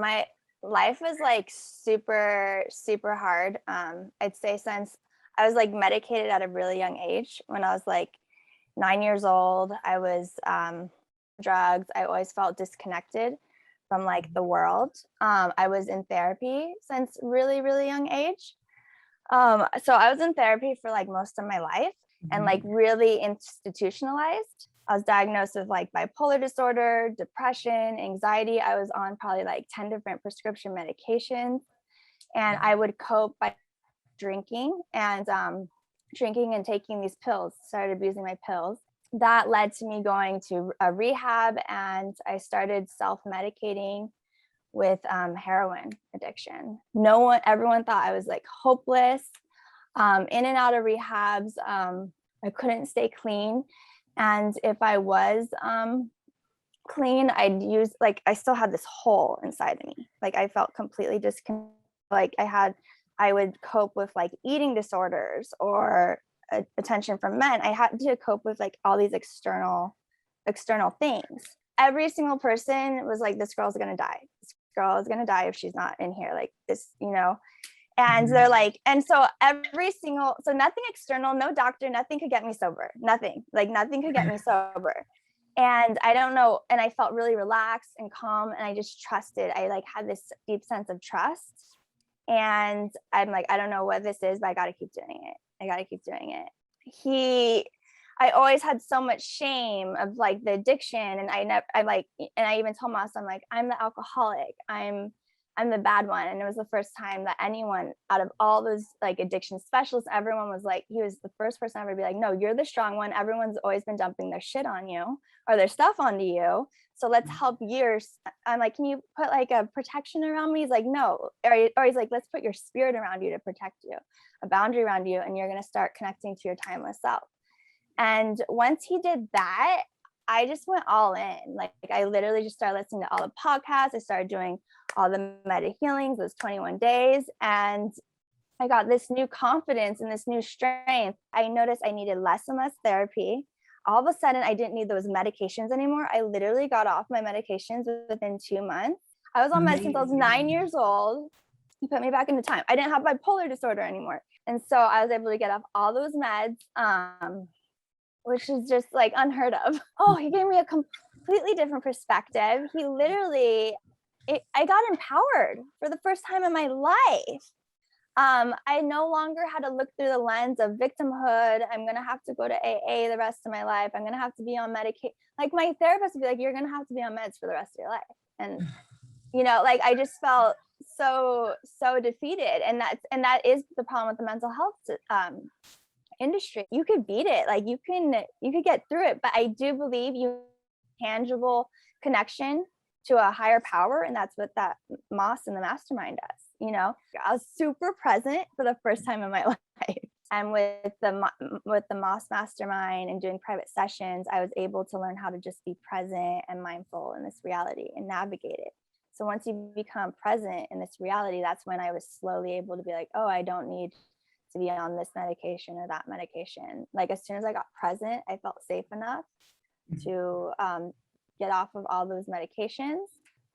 my life was like super, super hard. I'd say since I was like medicated at a really young age. When I was like 9 years old, I was drugs. I always felt disconnected from like the world. I was in therapy since really, really young age. So I was in therapy for like most of my life and like really institutionalized. I was diagnosed with like bipolar disorder, depression, anxiety. I was on probably like 10 different prescription medications, and I would cope by drinking and taking these pills. Started abusing my pills. That led to me going to a rehab, and I started self-medicating with heroin addiction. Everyone thought I was like hopeless. In and out of rehabs. I couldn't stay clean. And if I was clean, I still had this hole inside of me. Like I felt completely disconnected. Like I would cope with like eating disorders or attention from men. I had to cope with like all these external things. Every single person was like, this girl's gonna die. This girl is gonna die if she's not in here. Like this, and they're like, and so so nothing external, no doctor, nothing could get me sober. Nothing could get me sober. And I don't know. And I felt really relaxed and calm, and I just trusted. I like had this deep sense of trust. And I'm like, I don't know what this is, but I got to keep doing it. I always had so much shame of like the addiction. And I even told Moss, I'm like, I'm the alcoholic. I'm the bad one. And it was the first time that anyone out of all those like addiction specialists, everyone was like, he was the first person ever to be like, no, you're the strong one. Everyone's always been dumping their shit on you or their stuff onto you. So let's help yours. I'm like, can you put like a protection around me? He's like, no. Or he's like, let's put your spirit around you to protect you, a boundary around you. And you're going to start connecting to your timeless self. And once he did that, I just went all in. Like I literally just started listening to all the podcasts. I started doing all the meta healings, those 21 days. And I got this new confidence and this new strength. I noticed I needed less and less therapy. All of a sudden, I didn't need those medications anymore. I literally got off my medications within 2 months. I was on meds since I was 9 years old. He put me back into time. I didn't have bipolar disorder anymore. And so I was able to get off all those meds, which is just like unheard of. Oh, he gave me a completely different perspective. He literally, I got empowered for the first time in my life. I no longer had to look through the lens of victimhood. I'm going to have to go to AA the rest of my life. I'm going to have to be on medication. Like my therapist would be like, you're going to have to be on meds for the rest of your life. And, like I just felt so defeated. And that is the problem with the mental health industry. You could beat it. Like you could get through it. But I do believe you tangible connection to a higher power. And that's what that Moss and the mastermind does. I was super present for the first time in my life. And with the Moss mastermind and doing private sessions, I was able to learn how to just be present and mindful in this reality and navigate it. So once you become present in this reality, that's when I was slowly able to be like, oh, I don't need to be on this medication or that medication. Like as soon as I got present, I felt safe enough to get off of all those medications.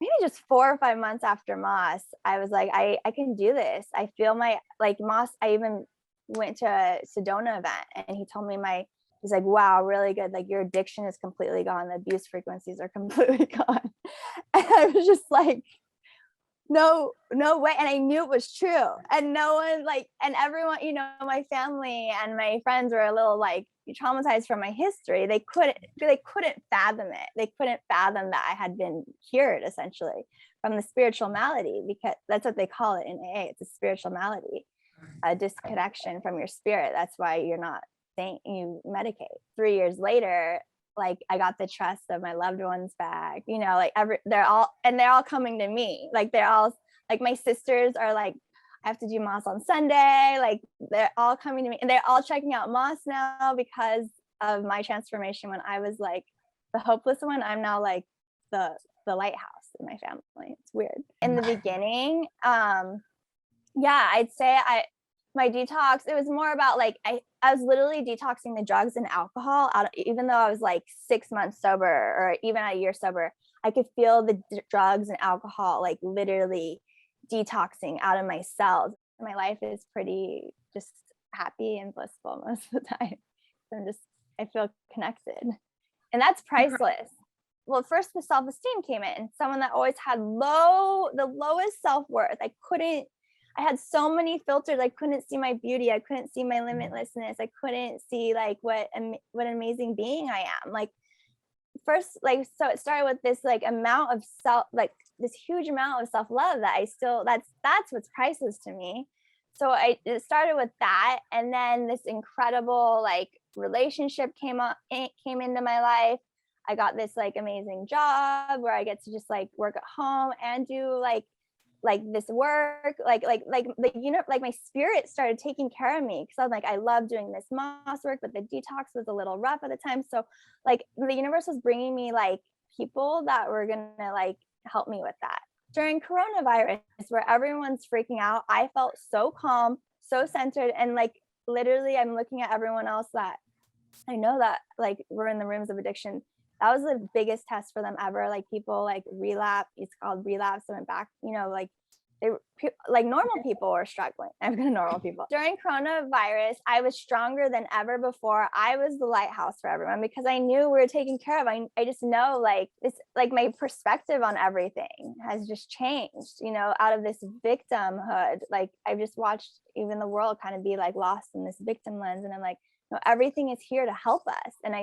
Maybe just 4 or 5 months after Moss, I was like, I can do this. I feel Moss. I even went to a Sedona event, and he told me he's like, wow, really good. Like your addiction is completely gone. The abuse frequencies are completely gone. And I was just like, no way. And I knew it was true. And no one and everyone, my family and my friends were a little traumatized from my history. They couldn't fathom it. They couldn't fathom that I had been cured essentially from the spiritual malady, because that's what they call it in AA. It's a spiritual malady, a disconnection from your spirit. That's why you're not saying you medicate. 3 years later, I got the trust of my loved ones back, they're all coming to me. They're all my sisters are I have to do Moss on Sunday. They're all coming to me, and they're all checking out Moss now because of my transformation. When I was the hopeless one, I'm now the lighthouse in my family. It's weird. In the beginning, I'd say my detox, it was more about I was literally detoxing the drugs and alcohol out, even though I was 6 months sober or even a year sober. I could feel the drugs and alcohol like literally detoxing out of my cells. My life is pretty just happy and blissful most of the time. So I feel connected, and that's priceless. Well, first the self-esteem came in. Someone that always had the lowest self-worth. I had so many filters. I couldn't see my beauty. I couldn't see my limitlessness. I couldn't see like what an amazing being I am. Like first, like, so it started with this like amount of this huge amount of self-love that that's what's priceless to me. So it started with that. And then this incredible like relationship came into my life. I got this like amazing job where I get to just like work at home and do like this work, like my spirit started taking care of me, because I was like, I love doing this moss work, but the detox was a little rough at the time. So like the universe was bringing me like people that were gonna like help me with that. During coronavirus, where everyone's freaking out, I felt so calm, so centered, and like literally I'm looking at everyone else that I know that like we're in the rooms of addiction. That was the biggest test for them ever. Like people like relapse, it's called relapse, and went back, like like normal people were struggling. I'm gonna normal people. During coronavirus, I was stronger than ever before. I was the lighthouse for everyone because I knew we were taken care of. I just know like this, like my perspective on everything has just changed, out of this victimhood. Like I've just watched even the world kind of be like lost in this victim lens. And I'm like, no, everything is here to help us. And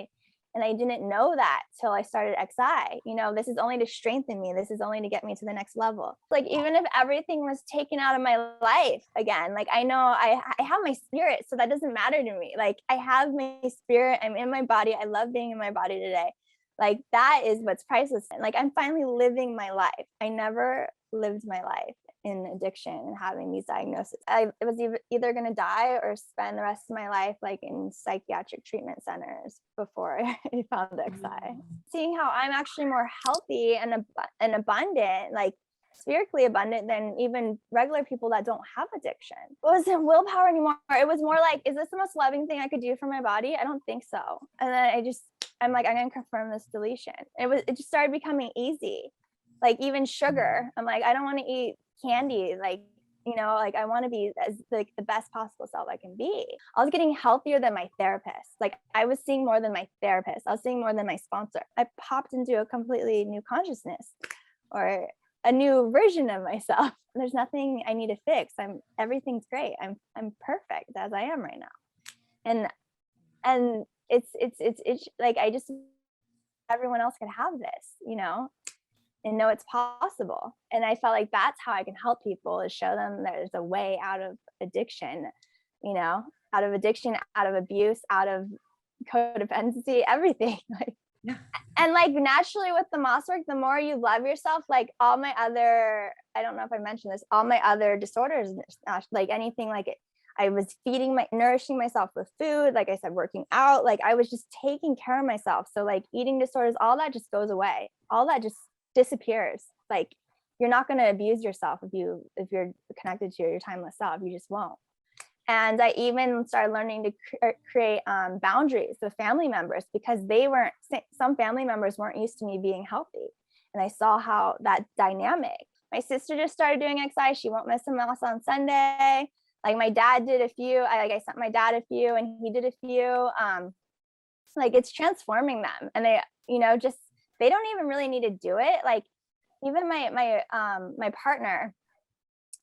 I didn't know that till I started XI. This is only to strengthen me. This is only to get me to the next level. Like, even if everything was taken out of my life again, like I know I have my spirit, so that doesn't matter to me. Like I have my spirit, I'm in my body. I love being in my body today. Like that is what's priceless. Like I'm finally living my life. I never lived my life in addiction and having these diagnoses. I was either going to die or spend the rest of my life like in psychiatric treatment centers before I found XI. Seeing how I'm actually more healthy and abundant, like spiritually abundant, than even regular people that don't have addiction. It wasn't willpower anymore. It was more like, is this the most loving thing I could do for my body? I don't think so. And then I'm like, I'm going to confirm this deletion. It just started becoming easy. Like even sugar, I'm like, I don't want to eat candy, like like I want to be as like the best possible self I can be. I was getting healthier than my therapist. Like I was seeing more than my therapist. I was seeing more than my sponsor. I popped into a completely new consciousness, or a new version of myself. There's nothing I need to fix. Everything's great. I'm perfect as I am right now. And it's like I just, everyone else could have this, and know it's possible. And I felt like that's how I can help people, is show them there's a way out of addiction, out of abuse, out of codependency, everything. Like, yeah. And like naturally with the moss work, the more you love yourself, like all my other, I don't know if I mentioned this, all my other disorders, like anything, like I was nourishing myself with food, like I said, working out, like I was just taking care of myself. So like eating disorders, all that just goes away. All that just disappears. Like you're not going to abuse yourself if you're connected to your timeless self. You just won't. And I even started learning to create boundaries with family members, because some family members weren't used to me being healthy, and I saw how that dynamic. My sister just started doing XI. She won't miss a mass on Sunday. Like my dad did a few. I sent my dad a few, and he did a few. Like it's transforming them, and they they don't even really need to do it. Like even my partner,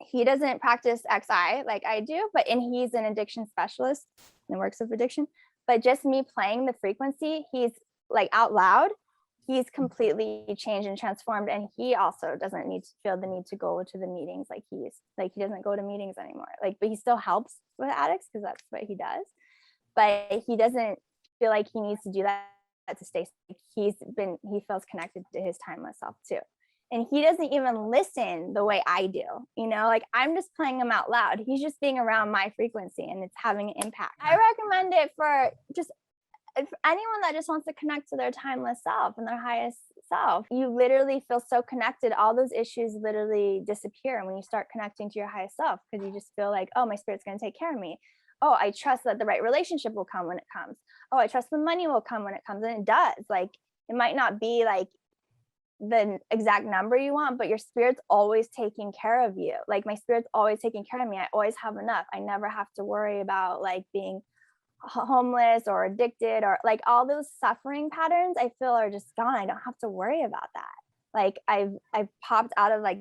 he doesn't practice XI like I do, and he's an addiction specialist and works with addiction. But just me playing the frequency, he's like out loud, he's completely changed and transformed. And he also doesn't feel the need to go to the meetings. Like he doesn't go to meetings anymore. Like, but he still helps with addicts because that's what he does. But he doesn't feel like he needs to do that to stay. He feels connected to his timeless self too. And he doesn't even listen the way I do, like I'm just playing him out loud. He's just being around my frequency, and it's having an impact. I recommend it for just if anyone that just wants to connect to their timeless self and their highest self. You literally feel so connected. All those issues literally disappear when you start connecting to your highest self, because you just feel like, oh, my spirit's going to take care of me. Oh, I trust that the right relationship will come when it comes. Oh, I trust the money will come when it comes. And it does. Like, it might not be like the exact number you want, but your spirit's always taking care of you. Like my spirit's always taking care of me. I always have enough. I never have to worry about like being homeless or addicted or like all those suffering patterns I feel are just gone. I don't have to worry about that. Like I've popped out of like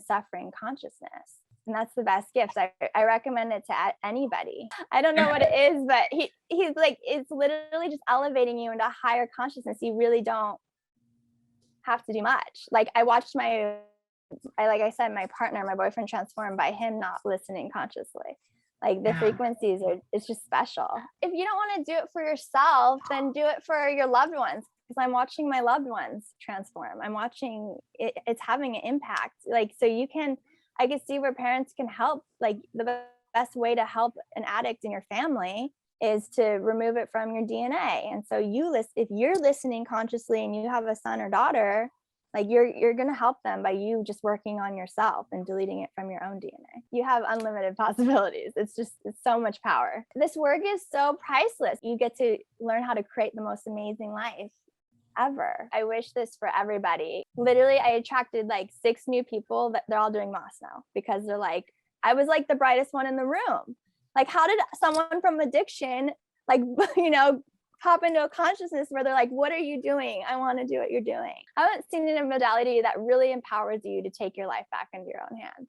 suffering consciousness. And that's the best gift. I recommend it to anybody. I don't know what it is, but he's like, it's literally just elevating you into a higher consciousness. You really don't have to do much. Like like I said, my partner, my boyfriend transformed by him not listening consciously. Like the frequencies it's just special. If you don't want to do it for yourself, then do it for your loved ones. Because I'm watching my loved ones transform. I'm watching it's having an impact. Like, so I can see where parents can help. Like the best way to help an addict in your family is to remove it from your DNA. And so if you're listening consciously and you have a son or daughter, like you're going to help them by you just working on yourself and deleting it from your own DNA. You have unlimited possibilities. It's so much power. This work is so priceless. You get to learn how to create the most amazing life ever. I wish this for everybody. Literally, I attracted like 6 new people that they're all doing Moss now because they're like, I was like the brightest one in the room. Like, how did someone from addiction, like, pop into a consciousness where they're like, what are you doing? I want to do what you're doing. I haven't seen a modality that really empowers you to take your life back into your own hands.